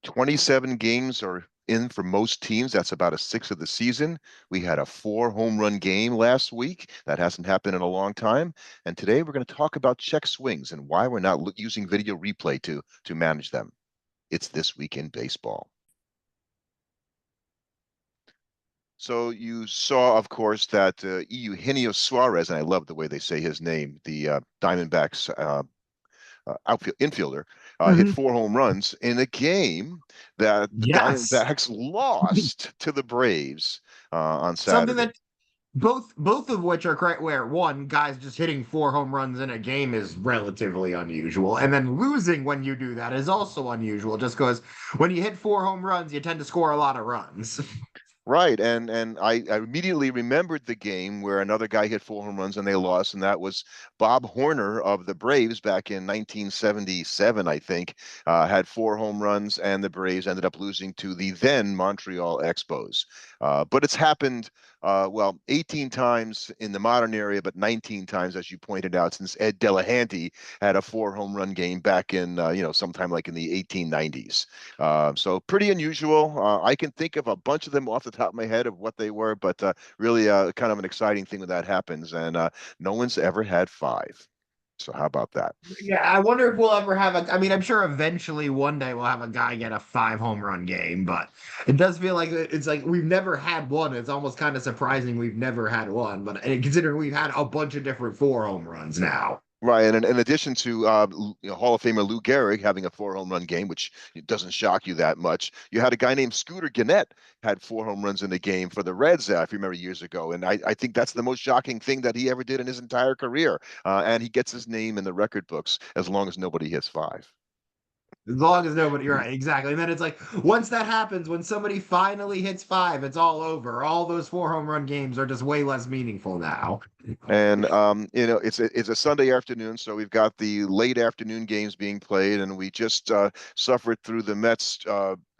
27 games are in for most teams. That's about a sixth of the season. We had a 4 home run game last week. That hasn't happened in a long time. And today we're going to talk about check swings and why we're not using video replay to manage them. It's This Week in Baseball. So you saw, of course, that Eugenio Suarez, and I love the way they say his name, the Diamondbacks infielder, hit Mhm. 4 home runs in a game that the Yes. Diamondbacks lost to the Braves on Something Saturday. that both of which are correct, where one guy's just hitting 4 home runs in a game is relatively unusual, and then losing when you do that is also unusual, just because when you hit 4 home runs, you tend to score a lot of runs. Right, and I immediately remembered the game where another guy hit 4 home runs and they lost, and that was Bob Horner of the Braves back in 1977, I think, had 4 home runs, and the Braves ended up losing to the then Montreal Expos. But it's happened, well, 18 times in the modern era, but 19 times, as you pointed out, since Ed Delahanty had a 4 home run game back in, sometime like in the 1890s. So pretty unusual. I can think of a bunch of them off the top of my head of what they were, but really kind of an exciting thing when that happens. And no one's ever had five. So how about that? Yeah, I wonder if we'll ever have a. I mean, I'm sure eventually one day we'll have a guy get a 5 home run game, but it does feel like it's like we've never had one. It's almost kind of surprising we've never had one, but considering we've had a bunch of different 4 home runs now. Right, and in addition to Hall of Famer Lou Gehrig having a 4 home run game, which it doesn't shock you that much, you had a guy named Scooter Gennett had 4 home runs in the game for the Reds, if you remember years ago, and I think that's the most shocking thing that he ever did in his entire career, and he gets his name in the record books as long as nobody hits five. As long as nobody, you're right, exactly. And then it's like once that happens, when somebody finally hits five, it's all over. All those 4 home run games are just way less meaningful now. And it's a Sunday afternoon, so we've got the late afternoon games being played, and we just suffered through the Mets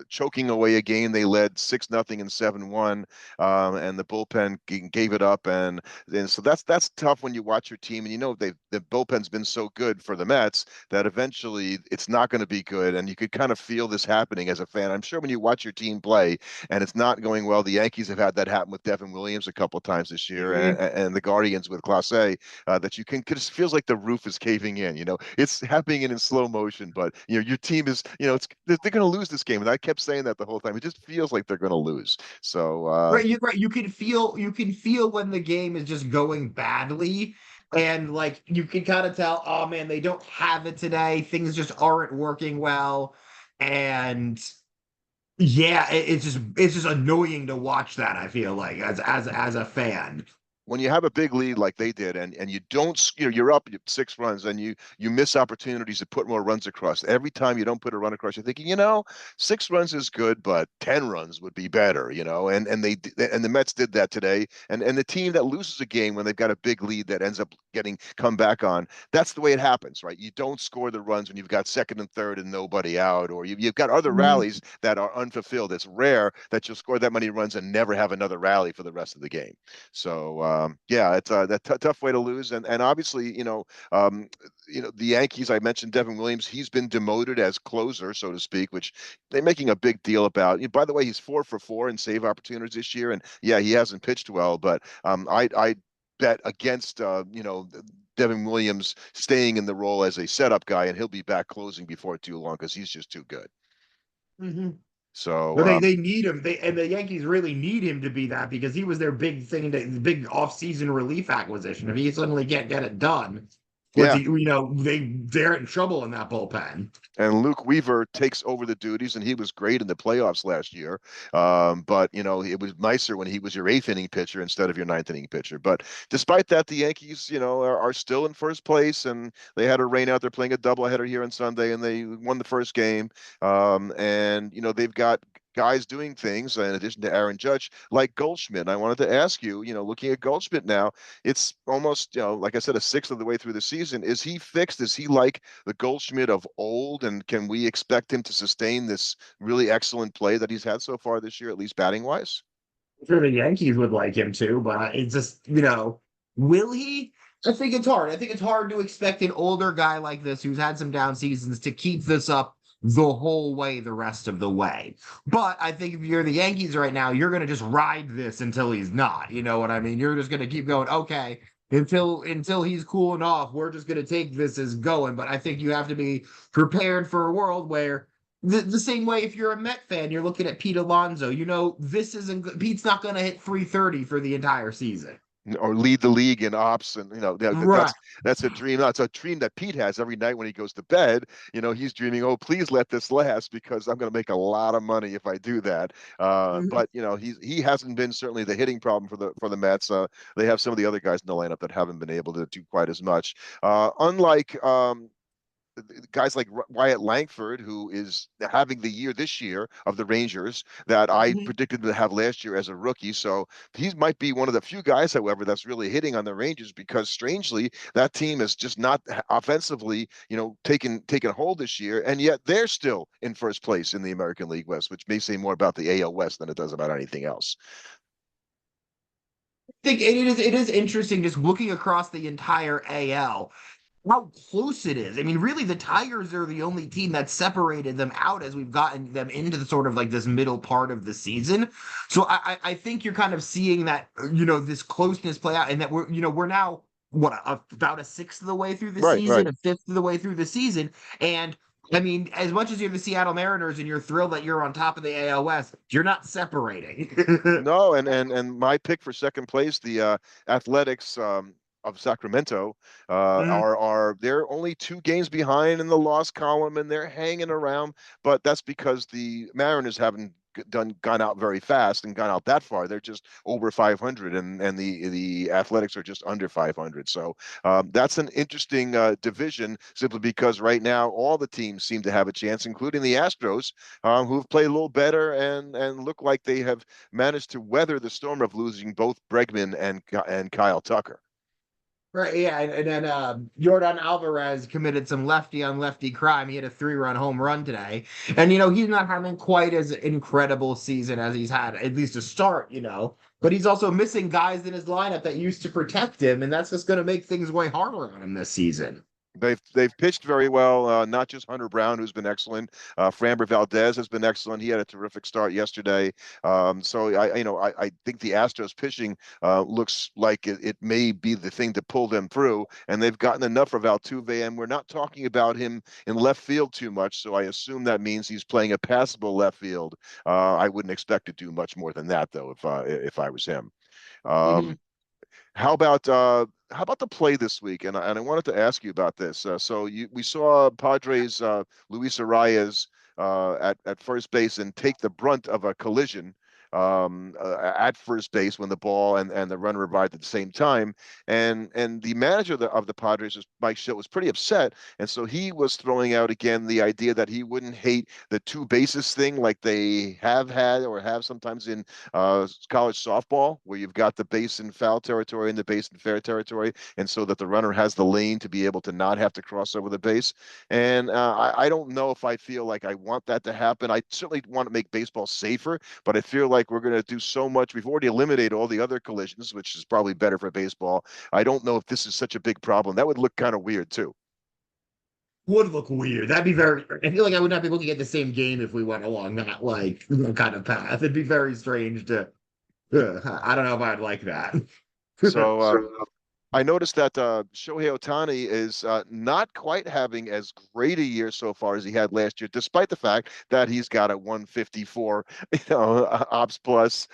choking away a game they led 6-0 and 7-1, and the bullpen gave it up, and so that's tough when you watch your team, and the bullpen's been so good for the Mets that eventually it's not going to be good, and you could kind of feel this happening as a fan. I'm sure when you watch your team play and it's not going well. The Yankees have had that happen with Devin Williams a couple of times this year, Mhm. and the Guardians with Clase, that you can just feels like the roof is caving in. It's happening in slow motion, but your team is, they're going to lose this game, and I kept saying that the whole time. It just feels like they're going to lose. So Right. You can feel when the game is just going badly. And like you can kind of tell, oh man, they don't have it today. Things just aren't working well. And yeah, it's just annoying to watch that, I feel like, as a fan. when you have a big lead like they did, and you don't, you're up 6 runs, and you miss opportunities to put more runs across. Every time you don't put a run across, you're thinking, 6 runs is good, but 10 runs would be better, and the Mets did that today. And the team that loses a game when they've got a big lead that ends up getting come back on, that's the way it happens, right? You don't score the runs when you've got second and third and nobody out, or you've got other Mhm. rallies that are unfulfilled. It's rare that you'll score that many runs and never have another rally for the rest of the game. So yeah, it's that tough way to lose, and obviously, the Yankees. I mentioned Devin Williams. He's been demoted as closer, so to speak, which they're making a big deal about. By the way, he's 4 for 4 in save opportunities this year, and yeah, he hasn't pitched well, but I bet against Devin Williams staying in the role as a setup guy, and he'll be back closing before too long because he's just too good. Mhm. So But they need him. And the Yankees really need him to be that because he was their big thing, big off-season relief acquisition. If he suddenly can't get it done, yeah, they're in trouble in that bullpen. and Luke Weaver takes over the duties, and he was great in the playoffs last year. But it was nicer when he was your eighth inning pitcher instead of your ninth inning pitcher. But despite that, the Yankees, are still in first place, and they had a rain out. They're playing a doubleheader here on Sunday, and they won the first game. And they've got guys doing things in addition to Aaron Judge, like Goldschmidt. And I wanted to ask you, looking at Goldschmidt now, it's almost, like I said, a sixth of the way through the season. Is he fixed? Is he like the Goldschmidt of old? And can we expect him to sustain this really excellent play that he's had so far this year, at least batting wise? I'm sure the Yankees would like him too, but it's just, will he? I think it's hard. I think it's hard to expect an older guy like this who's had some down seasons to keep this up the whole way the rest of the way. But I think if you're the Yankees right now, you're going to just ride this until he's not. You know what I mean? You're just going to keep going, okay, until he's cooling off, we're just going to take this as going. But I think you have to be prepared for a world where the same way if you're a Met fan, you're looking at Pete Alonso, this isn't good. Pete's not going to hit 330 for the entire season. or lead the league in ops, and Right. that's a dream. That's a dream that Pete has every night when he goes to bed. He's dreaming, oh, please let this last because I'm going to make a lot of money if I do that. Mhm. But he hasn't been certainly the hitting problem for the Mets. They have some of the other guys in the lineup that haven't been able to do quite as much. Unlike guys like Wyatt Langford, who is having the year this year of the Rangers that I Mhm. predicted to have last year as a rookie. So he might be one of the few guys, however, that's really hitting on the Rangers because strangely that team is just not offensively, taking hold this year, and yet they're still in first place in the American League West, which may say more about the AL West than it does about anything else. Think it is interesting just looking across the entire AL how close it is. I mean, really, the Tigers are the only team that separated them out as we've gotten them into the sort of like this middle part of the season. So I think you're kind of seeing that this closeness play out, and that we're now what about a sixth of the way through the Right, season, right. a fifth of the way through the season, and I mean, as much as you're the Seattle Mariners and you're thrilled that you're on top of the AL West, you're not separating. No, and my pick for second place, the Athletics of Sacramento, Mhm. are they're only 2 games behind in the loss column, and they're hanging around. But that's because the Mariners haven't gone out very fast and gone out that far. They're just over 500, and the Athletics are just under 500. So that's an interesting division, simply because right now all the teams seem to have a chance, including the Astros, who've played a little better and look like they have managed to weather the storm of losing both Bregman and Kyle Tucker. Right, yeah, and then Jordan Alvarez committed some lefty on lefty crime. He had a 3-run home run today, and he's not having quite as incredible season as he's had at least to start. But he's also missing guys in his lineup that used to protect him, and that's just going to make things way harder on him this season. They've pitched very well. Not just Hunter Brown, who's been excellent. Framber Valdez has been excellent. He had a terrific start yesterday. So I think the Astros pitching looks like it may be the thing to pull them through. And they've gotten enough of Altuve, and we're not talking about him in left field too much. So I assume that means he's playing a passable left field. I wouldn't expect to do much more than that, though, if I was him. Mhm. Um, how about the play this week? And I wanted to ask you about this. So we saw Padres Luis Arias at first base and take the brunt of a collision at first base when the ball and the runner arrived at the same time. And the manager of the Padres, Mike Shildt, was pretty upset, and so he was throwing out again the idea that he wouldn't hate the two bases thing like they have had or have sometimes in college softball, where you've got the base in foul territory and the base in fair territory, and so that the runner has the lane to be able to not have to cross over the base. And I don't know if I feel like I want that to happen. I certainly want to make baseball safer, but I feel like we're going to do so much. We've already eliminated all the other collisions, which is probably better for baseball. I don't know if this is such a big problem. That would look kind of weird too. Would look weird. That'd be very. I feel like I would not be looking at the same game if we went along that like kind of path. It'd be very strange to. I don't know if I'd like that. So I noticed that Shohei Ohtani is not quite having as great a year so far as he had last year, despite the fact that he's got a 154, ops plus,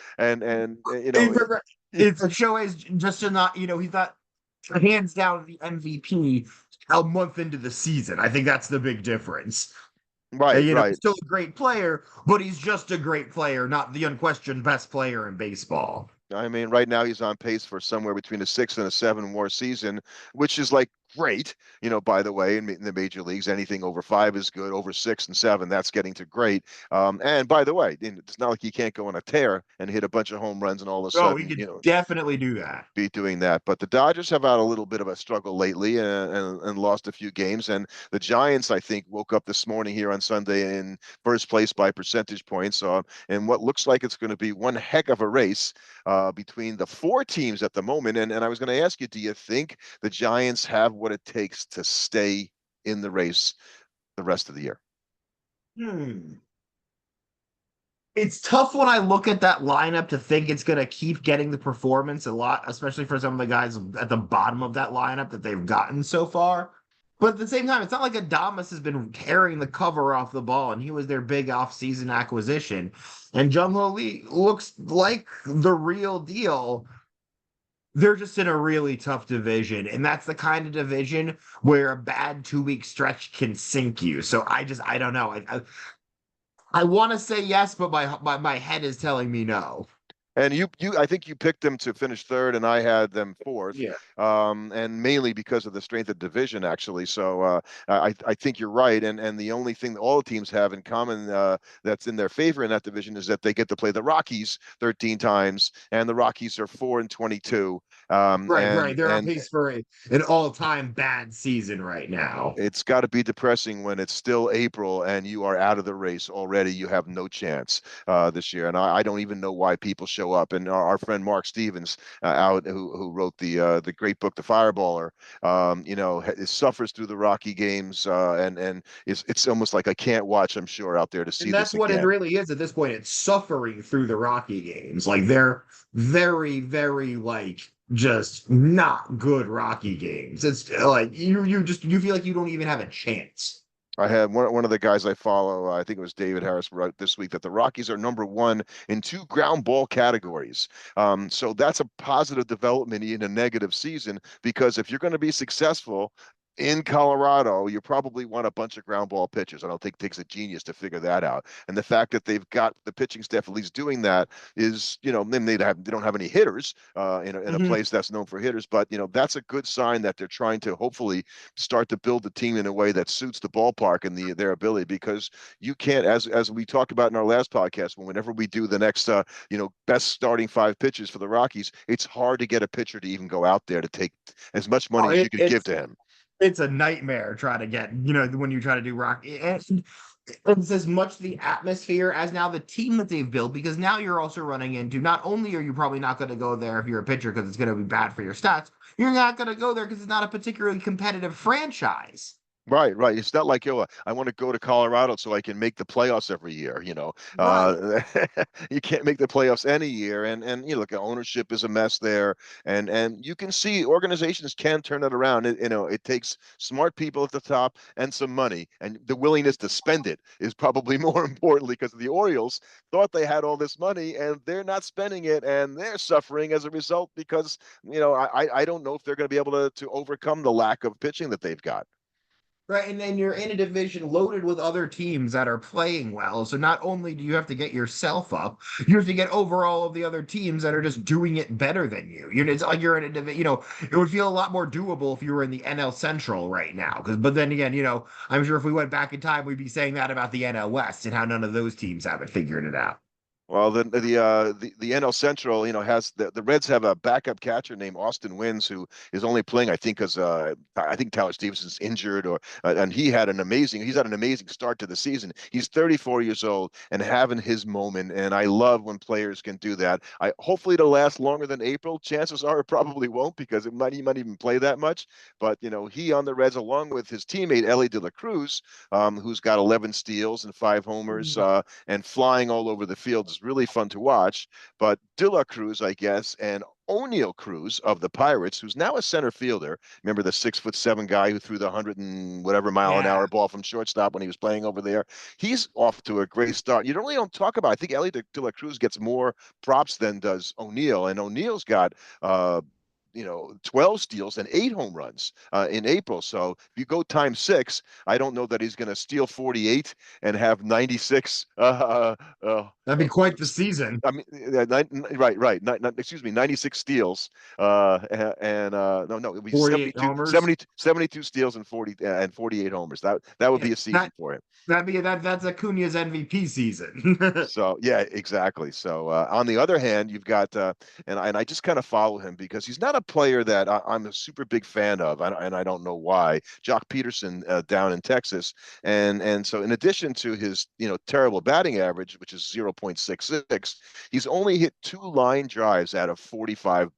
It's a show is just to not. He's not hands down the MVP a month into the season. I think that's the big difference. right, He's right. still a great player, but he's just a great player, not the unquestioned best player in baseball. I mean, right now he's on pace for somewhere between a 6 and a 7 WAR season, which is like great. By the way, in the major leagues, anything over 5 is good. Over 6 and 7, that's getting to great. And by the way, it's not like he can't go on a tear and hit a bunch of home runs and all of a Oh, he sudden, could definitely do that. be doing that. But the Dodgers have had a little bit of a struggle lately and lost a few games. And the Giants, I think, woke up this morning here on Sunday in first place by percentage points. And what looks like it's going to be one heck of a race between the 4 teams at the moment. And I was going to ask you, do you think the Giants have what it takes to stay in the race the rest of the year? Hmm. It's tough when I look at that lineup to think it's going to keep getting the performance a lot, especially for some of the guys at the bottom of that lineup that they've gotten so far. But at the same time, it's not like Adamas has been tearing the cover off the ball, and he was their big off-season acquisition. And Jung Ho Lee looks like the real deal. They're just in a really tough division, and that's the kind of division where a bad 2 week stretch can sink you. So I don't know. I want to say yes, but my head is telling me no. And I think you picked them to finish third, and I had them fourth, Yeah. and mainly because of the strength of division, actually. So I think you're right. And the only thing that all the teams have in common that's in their favor in that division is that they get to play the Rockies 13 times, and the Rockies are 4-22. Right, right. They're on And pace for an all-time bad season right now. it's got to be depressing when it's still April and you are out of the race already. You have no chance this year, and I don't even know why people show up. And our friend Mark Stevens, out who wrote the great book, The Fireballer, suffers through the Rocky games, and it's almost like I can't watch. I'm sure out there to see And this that's what it again. really is at this point. It's suffering through the Rocky games. Like they're very, very like just not good Rocky games. It's like you feel like you don't even have a chance. I had one of the guys I follow, I think it was David Harris, wrote this week that the Rockies are number one in two ground ball categories. So that's a positive development in a negative season because if you're going to be successful in Colorado, you probably want a bunch of ground ball pitchers. I don't think it takes a genius to figure that out. And the fact that they've got the pitching staff at least doing that is, then they don't have any hitters in a Mhm. place that's known for hitters, but that's a good sign that they're trying to hopefully start to build the team in a way that suits the ballpark and their ability because you can't as we talked about in our last podcast whenever we do the next best starting five pitchers for the Rockies, it's hard to get a pitcher to even go out there to take as much Oh, money as you could give to him. it's a nightmare trying to get, when you try to do Rocky. And it's as much the atmosphere as now the team that they've built, because now you're also running into not only are you probably not going to go there if you're a pitcher because it's going to be bad for your stats, you're not going to go there because it's not a particularly competitive franchise. Right, right. It's not like, I want to go to Colorado so I can make the playoffs every year. Right. You can't make the playoffs any year, and look, ownership is a mess there, and you can see organizations can turn it around. It takes smart people at the top and some money, and the willingness to spend it is probably more importantly because the Orioles thought they had all this money and they're not spending it, and they're suffering as a result because I don't know if they're going to be able to overcome the lack of pitching that they've got. Right. And then you're in a division loaded with other teams that are playing well. So not only do you have to get yourself up, you have to get over all of the other teams that are just doing it better than you. It's like you're in a division, it would feel a lot more doable if you were in the NL Central right now. But then again, I'm sure if we went back in time, we'd be saying that about the NL West and how none of those teams haven't figured it out. Well, the NL Central, has the Reds have a backup catcher named Austin Wynns who is only playing, I think, because I think Tyler Stevenson's injured, and he's had an amazing start to the season. He's 34 years old and having his moment, and I love when players can do that. Hopefully it'll last longer than April. Chances are it probably won't because he might even play that much. But he on the Reds along with his teammate Ellie De La Cruz, who's got 11 steals and 5 homers. And flying all over the field is really fun to watch. But De La Cruz, I guess, and O'Neill Cruz of the Pirates, who's now a center fielder. Remember the 6'7" guy who threw the 100 and whatever mile an Yeah. hour ball from shortstop when he was playing over there. He's off to a great start. You really don't talk about. I think Ellie De La Cruz gets more props than does O'Neill, and O'Neill's got 12 steals and 8 home runs in April. So if you go times six, I don't know that he's going to steal 48 and have 96. That'd be quite the season. I mean, right, right. Excuse me, 96 steals. And no, no, it'll be 48 homers. 72 steals and 48 homers. That would Yeah. be a season That for him. that's Acuna's MVP season. So yeah, exactly. So on the other hand, you've got and I just kind of follow him because he's not a player that I'm a super big fan of, and I don't know why. Jock Peterson down in Texas, and so in addition to his terrible batting average, which is 0.66, he's only hit 2 line drives out of 45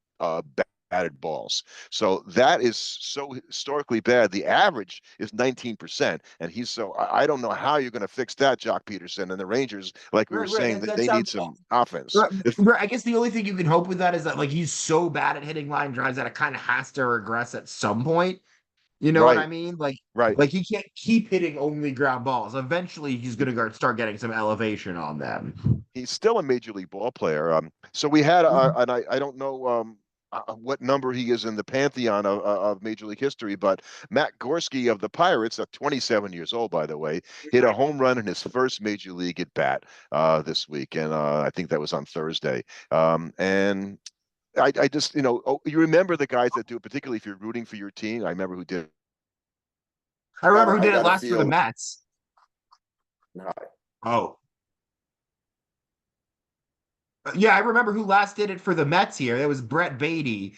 batted balls. So that is so historically bad. The average is 19%. And I don't know how you're going to fix that, Jock Peterson. And the Rangers, like we were Right, right. saying, That, that that they need sounds some offense. right, right. I guess the only thing you can hope with that is that like he's so bad at hitting line drives that it kind of has to regress at some point. You know what I Right, mean? right. Like he can't keep hitting only ground balls. Eventually, he's going to start getting some elevation on them. He's still a major league ball player. So we had, and I don't know what number he is in the pantheon of Major League history, but Matt Gorski of the Pirates, 27 years old, by the way, hit a home run in his first Major League at bat this week, and I think that was on Thursday. And I just, you remember the guys that do it, particularly if you're rooting for your team. I remember who did. I remember who I did it got to last for the feel. Mets. Oh, yeah, I remember who last did it for the Mets here. That was Brett Beatty.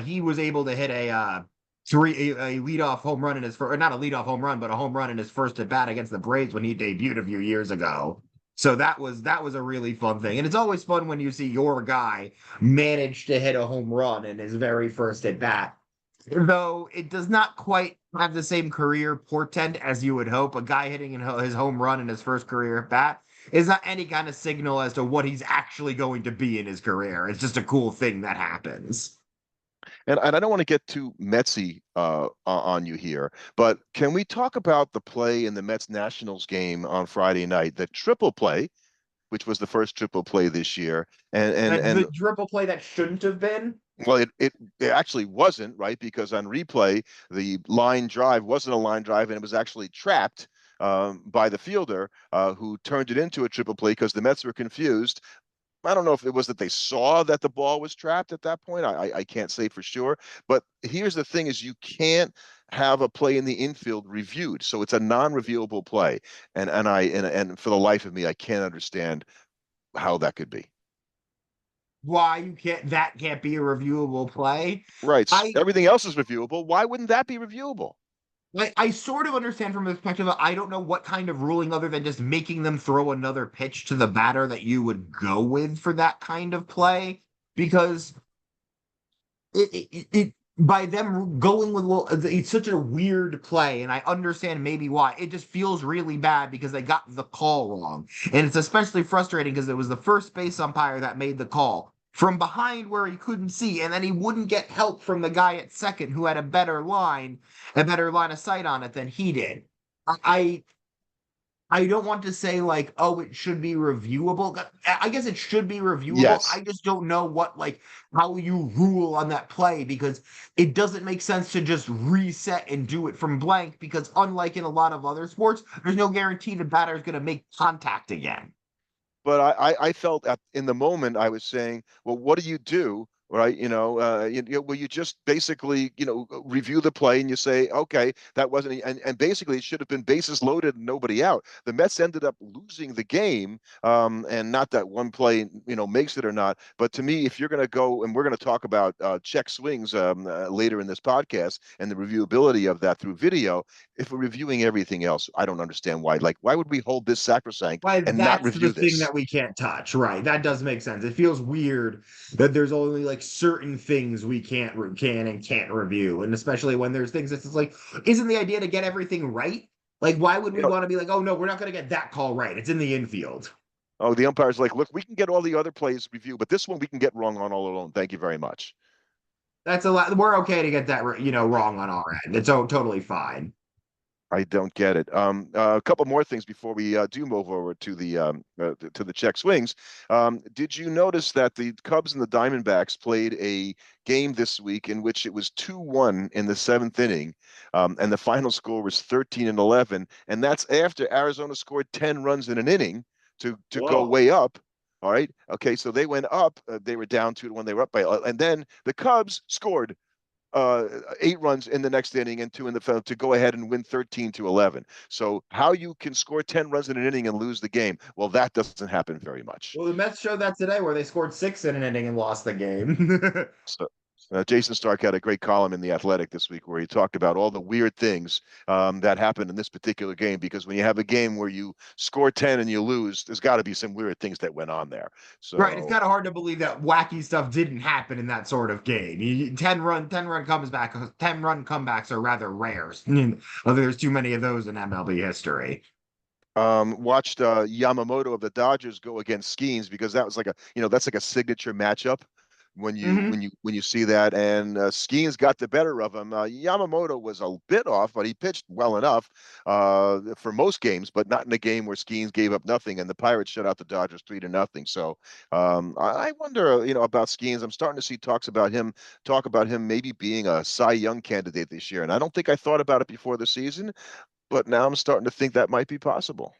He was able to hit a leadoff home run in his first, not a leadoff home run, but a home run in his first at bat against the Braves when he debuted a few years ago. So that was a really fun thing, and it's always fun when you see your guy manage to hit a home run in his very first at bat. Though it does not quite have the same career portent as you would hope. A guy hitting his home run in his first career at bat is not any kind of signal as to what he's actually going to be in his career. It's just a cool thing that happens. And I don't want to get too Metsy on you here, but can we talk about the play in the Mets Nationals game on Friday night, the triple play, which was the first triple play this year, and The triple play that shouldn't have been. well, it actually wasn't, right, because on replay the line drive wasn't a line drive, and it was actually trapped by the fielder who turned it into a triple play because the Mets were confused. I don't know if it was that they saw that the ball was trapped at that point. I can't say for sure. But here's the thing: is you can't have a play in the infield reviewed, so it's a non-reviewable play. And for the life of me, I can't understand how that could be. Why you can't that can't be a reviewable play. Right. I Everything else is reviewable. Why wouldn't that be reviewable? I sort of understand from the perspective of I don't know what kind of ruling other than just making them throw another pitch to the batter that you would go with for that kind of play because it by them going with well, it's such a weird play, and I understand maybe why. It just feels really bad because they got the call wrong, and it's especially frustrating because it was the first base umpire that made the call from behind where he couldn't see, and then he wouldn't get help from the guy at second who had a better line of sight on it than he did. I I don't want to say like, oh, it should be reviewable. I guess it should be reviewable. Yes. I just don't know what like how you rule on that play because it doesn't make sense to just reset and do it from blank because unlike in a lot of other sports, there's no guarantee the batter is going to make contact again. But I felt in the moment I was saying, well, what do you do? Right, well, you just basically, review the play and you say, okay, that wasn't, and basically it should have been bases loaded and nobody out. The Mets ended up losing the game, and not that one play, makes it or not. But to me, if you're going to go, and we're going to talk about check swings later in this podcast and the reviewability of that through video. If we're reviewing everything else, I don't understand why. Like, why would we hold this sacrosanct Why and not that's the review thing this? that we can't touch, right? That does make sense. It feels weird that there's only like certain things we can and can't review, and especially when there's things that's just like, isn't the idea to get everything right? Like, why would You we know, want to be like, oh no, we're not going to get that call right? It's in the infield. Oh, the umpire's like, look, we can get all the other plays reviewed, but this one we can get wrong on all alone. Thank you very much. That's a lot. We're okay to get that, wrong on our end. It's totally fine. I don't get it. A couple more things before we do move over to the check swings. Did you notice that the Cubs and the Diamondbacks played a game this week in which it was 2-1 in the seventh inning, and the final score was 13-11, and that's after Arizona scored 10 runs in an inning to go Whoa. way up. All right. Okay. So they went up. They were down 2-1. They were up by, and then the Cubs scored 8 runs in the next inning and two in the to go ahead and win 13-11. So how you can score 10 runs in an inning and lose the game? Well, that doesn't happen very much. Well, the Mets showed that today where they scored six in an inning and lost the game. So Jason Stark had a great column in The Athletic this week where he talked about all the weird things that happened in this particular game. Because when you have a game where you score 10 and you lose, there's got to be some weird things that went on there. Right, it's So, kind of hard to believe that wacky stuff didn't happen in that sort of game. 10 run comes back, 10 run comebacks are rather rare. There's too many of those in MLB history. watched Yamamoto of the Dodgers go against Skeens because that was like that's like a signature matchup when you Hmm. see that. And Skeens got the better of him. Yamamoto was a bit off, but he pitched well enough for most games, but not in a game where Skeens gave up nothing and the Pirates shut out the Dodgers 3-0. So I wonder, about Skeens. I'm starting to see talk about him maybe being a Cy Young candidate this year, and I don't think I thought about it before the season, but now I'm starting to think that might be possible.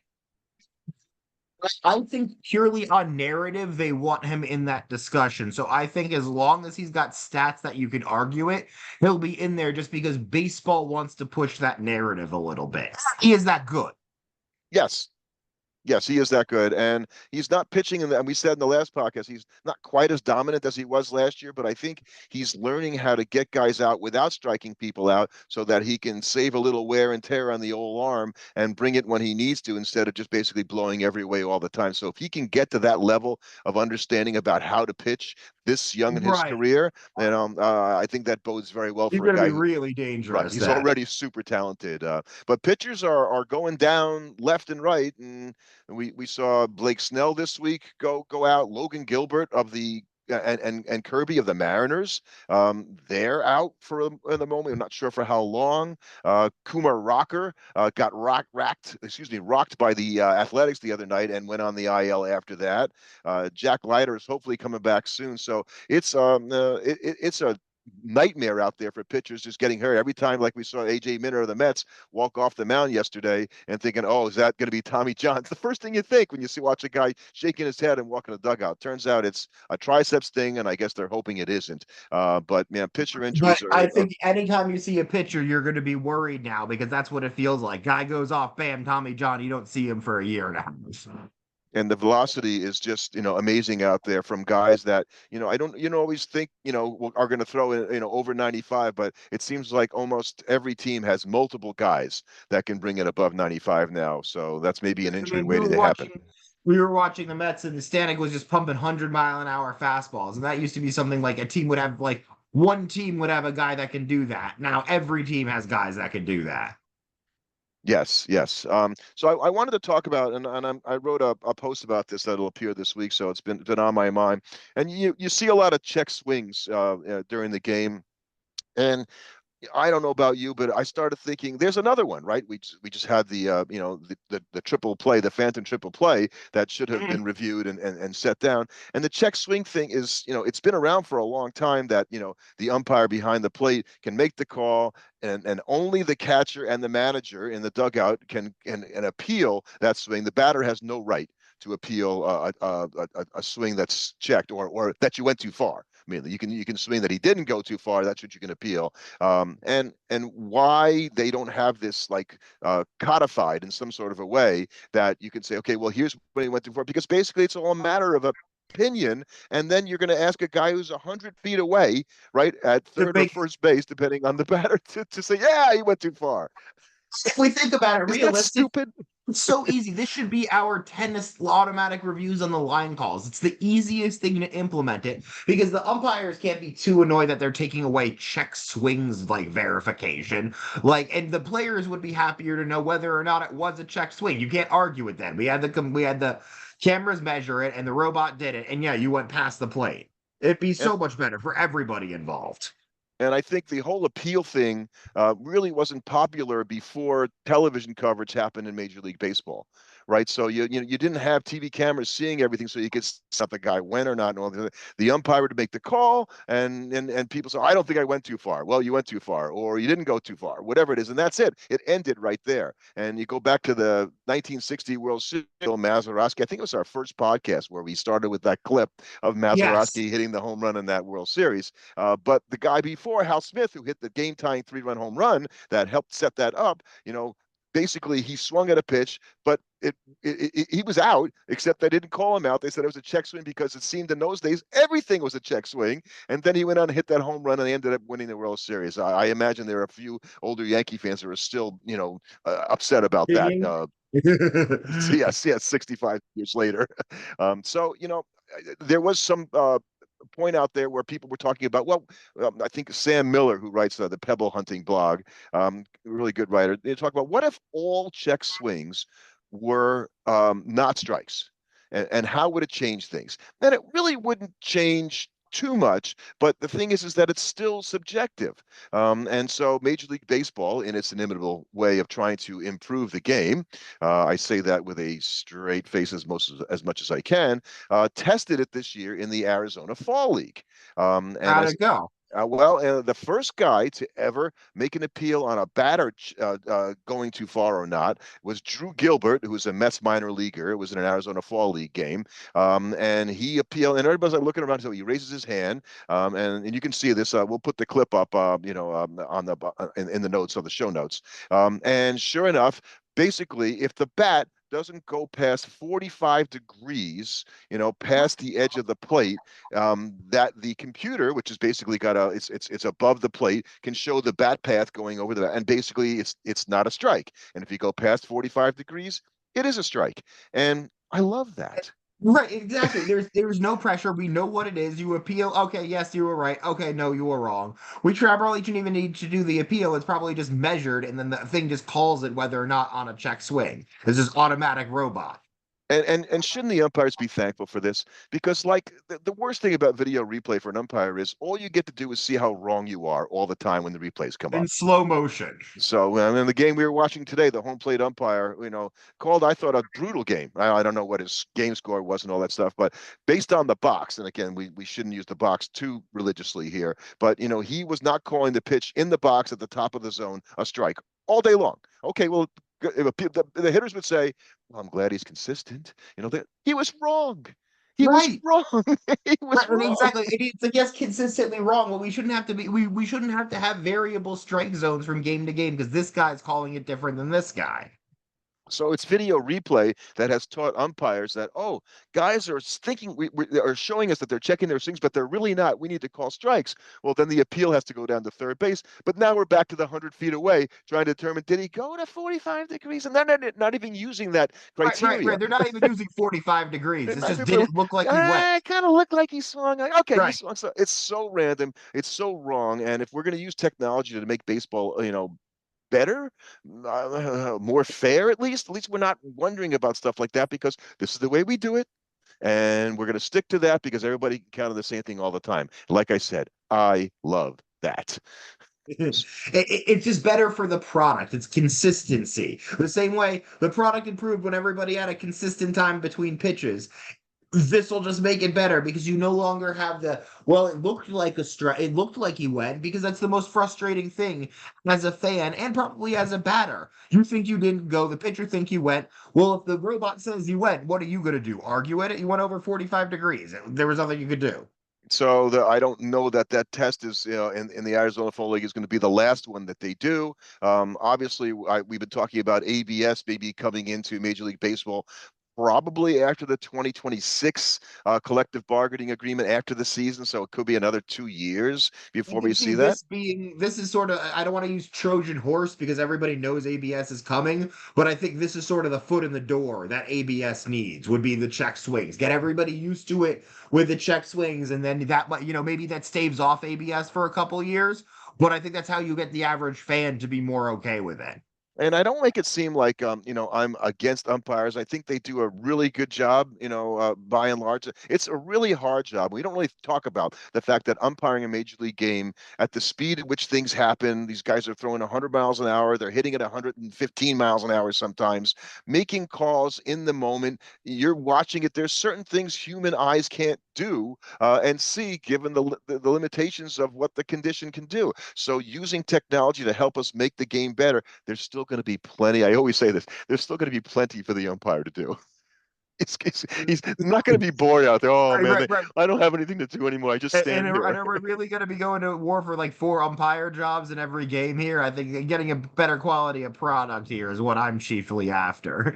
I think purely on narrative, they want him in that discussion. So I think as long as he's got stats that you can argue it, he'll be in there just because baseball wants to push that narrative a little bit. He is that good. Yes, yes, he is that good, and he's not pitching and we said in the last podcast, he's not quite as dominant as he was last year, but I think he's learning how to get guys out without striking people out so that he can save a little wear and tear on the old arm and bring it when he needs to instead of just basically blowing every way all the time. So if he can get to that level of understanding about how to pitch this young in his Right. career, then I think that bodes very well He's for a going to be guy who. really Right, dangerous he's then. already super talented, but pitchers are going down left and right, and we saw Blake Snell this week go out. Logan Gilbert of the and Kirby of the Mariners, they're out for the moment. I'm not sure for how long. Kumar Rocker got rocked by the Athletics the other night and went on the IL after that. Jack Leiter is hopefully coming back soon, so it's a nightmare out there for pitchers just getting hurt every time. Like we saw AJ Minter of the Mets walk off the mound yesterday and thinking, oh, is that going to be Tommy John? It's the first thing you think when you watch a guy shaking his head and walking the dugout. Turns out it's a triceps thing, and I guess they're hoping it isn't. But man, pitcher But injuries I are. think anytime you see a pitcher, you're going to be worried now because that's what it feels like. Guy goes off, bam, Tommy John. You don't see him for a year and a half. And the velocity is just amazing out there from guys that I don't always think are going to throw in over 95, but it seems like almost every team has multiple guys that can bring it above 95 now, so that's maybe an I injury mean, we waiting were to happen. watching we were watching the Mets and the Stanek was just pumping 100-mile-an-hour fastballs, and that used to be something like a team would have like one team would have a guy that can do that. Now every team has guys that can do that. Yes, yes. So I wanted to talk about, and I wrote a post about this that'll appear this week, so it's been on my mind. And you see a lot of check swings during the game, and I don't know about you, but I started thinking there's another one, right? We just had the triple play, the phantom triple play that should have Mhm. been reviewed and set down. And the check swing thing is, it's been around for a long time that, the umpire behind the plate can make the call, and only the catcher and the manager in the dugout can appeal that swing. The batter has no right to appeal a swing that's checked, or that you went too far. I mean, you can swing that he didn't go too far. That's what you can appeal. And why they don't have this like codified in some sort of a way that you can say, okay, well, here's what he went through for, because basically it's all a matter of opinion, and then you're going to ask a guy who's 100 feet away, right at To third or make first base, depending on the batter, to say, yeah, he went too far. If we think about it Isn't that realistic, stupid? it's so easy. This should be our tennis automatic reviews on the line calls. It's the easiest thing to implement it because the umpires can't be too annoyed that they're taking away check swings like verification. And the players would be happier to know whether or not it was a check swing. You can't argue with them. We had the cameras measure it and the robot did it, and yeah, you went past the plate. It'd be And so much better for everybody involved. And I think the whole appeal thing really wasn't popular before television coverage happened in Major League Baseball, right? So you didn't have TV cameras seeing everything, so you could see if the guy went or not. And all the umpire to make the call, and people say, I don't think I went too far. Well, you went too far, or you didn't go too far, whatever it is, and that's it. It ended right there. And you go back to the 1960 World Series, Mazeroski. I think it was our first podcast where we started with that clip of Yes. Mazeroski hitting the home run in that World Series. But the guy before, Hal Smith, who hit the game-tying three-run home run that helped set that up, basically he swung at a pitch, but he was out, except they didn't call him out. They said it was a check swing because it seemed in those days everything was a check swing. And then he went on and hit that home run, and they ended up winning the World Series. I imagine there are a few older Yankee fans that are still, upset about that. Dinging. Yes, yes, 65 years later. So, there was some point out there where people were talking about, well, I think Sam Miller, who writes the Pebble Hunting blog, really good writer, they talk about what if all check swings were not strikes, and how would it change things? Then it really wouldn't change too much, but the thing is that it's still subjective. And so Major League Baseball, in its inimitable way of trying to improve the game, I say that with a straight face as much as I can, tested it this year in the Arizona Fall League. And How'd as it go? the first guy to ever make an appeal on a batter going too far or not was Drew Gilbert, who was a Mets minor leaguer. It was in an Arizona Fall League game, and he appealed, and everybody's like looking around. So he raises his hand, and you can see this. We'll put the clip up, on the in the notes of the show notes. And sure enough, basically, if the bat doesn't go past 45 degrees, past the edge of the plate, that the computer, which is basically got it's above the plate, can show the bat path going over the bat, and basically it's not a strike. And if you go past 45 degrees, it is a strike. And I love that. Right, exactly. There's no pressure. We know what it is. You appeal. Okay, yes, you were right. Okay, no, you were wrong. We probably shouldn't even need to do the appeal. It's probably just measured, and then the thing just calls it whether or not on a check swing. It's just automatic robot. And shouldn't the umpires be thankful for this? Because like the worst thing about video replay for an umpire is all you get to do is see how wrong you are all the time when the replays come In up. slow motion. So in the game we were watching today, the home plate umpire, called, I thought, a brutal game. I don't know what his game score was and all that stuff, but based on the box, and again, we shouldn't use the box too religiously here, but he was not calling the pitch in the box at the top of the zone a strike all day long. Okay, well, the hitters would say, "Well, I'm glad he's consistent." He was wrong. He was Right. wrong. He was Right, and wrong. exactly. It's like, yes, consistently wrong. Well, we shouldn't have to be we shouldn't have to have variable strike zones from game to game because this guy's calling it different than this guy. So it's video replay that has taught umpires that, oh, guys are thinking, we are showing us that they're checking their swings, but they're really not. We need to call strikes. Well, then the appeal has to go down to third base. But now we're back to the 100 feet away trying to determine, did he go to 45 degrees? And they're not even using that Right, right, criteria. right. They're not even using 45 degrees. They're It's not just even did putting, it look like he went? kind of looked like he swung. Like, okay, he Right. swung. So it's so random. It's so wrong. And if we're going to use technology to make baseball, better, more fair, at least we're not wondering about stuff like that because this is the way we do it. And we're going to stick to that because everybody can count on the same thing all the time. Like I said, I love that. It's just better for the product. It's consistency. The same way the product improved when everybody had a consistent time between pitches. This will just make it better because you no longer have well, it looked like a strike. It looked like he went because that's the most frustrating thing as a fan and probably as a batter. You think you didn't go, the pitcher think you went. Well, if the robot says you went, what are you going to do? Argue it? You went over 45 degrees. There was nothing you could do. So I don't know that test is in the Arizona Fall League is going to be the last one that they do. Obviously, we've been talking about ABS maybe coming into Major League Baseball probably after the 2026 collective bargaining agreement after the season. So it could be another 2 years I before can we see see that. this is sort of, I don't want to use Trojan horse because everybody knows ABS is coming, but I think this is sort of the foot in the door that ABS needs would be the check swings. Get everybody used to it with the check swings, and then that might, maybe that staves off ABS for a couple of years, but I think that's how you get the average fan to be more okay with it. And I don't make it seem like I'm against umpires. I think they do a really good job, by and large. It's a really hard job. We don't really talk about the fact that umpiring a major league game at the speed at which things happen, these guys are throwing 100 miles an hour, they're hitting at 115 miles an hour sometimes, making calls in the moment. You're watching it. There's certain things human eyes can't do and see given the limitations of what the condition can do. So using technology to help us make the game better, there's still going to be plenty. I always say this, there's still going to be plenty for the umpire to do. He's not going to be bored out there. Oh Right, man, right, right. I don't have anything to do anymore. I just stand And here. are we really going to be going to war for like 4 umpire jobs in every game here? I think getting a better quality of product here is what I'm chiefly after.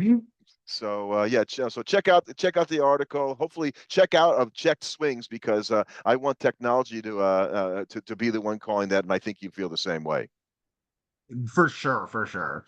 So yeah, so check out the article. Hopefully, check out of checked swings because I want technology to be the one calling that, and I think you feel the same way. For sure, for sure.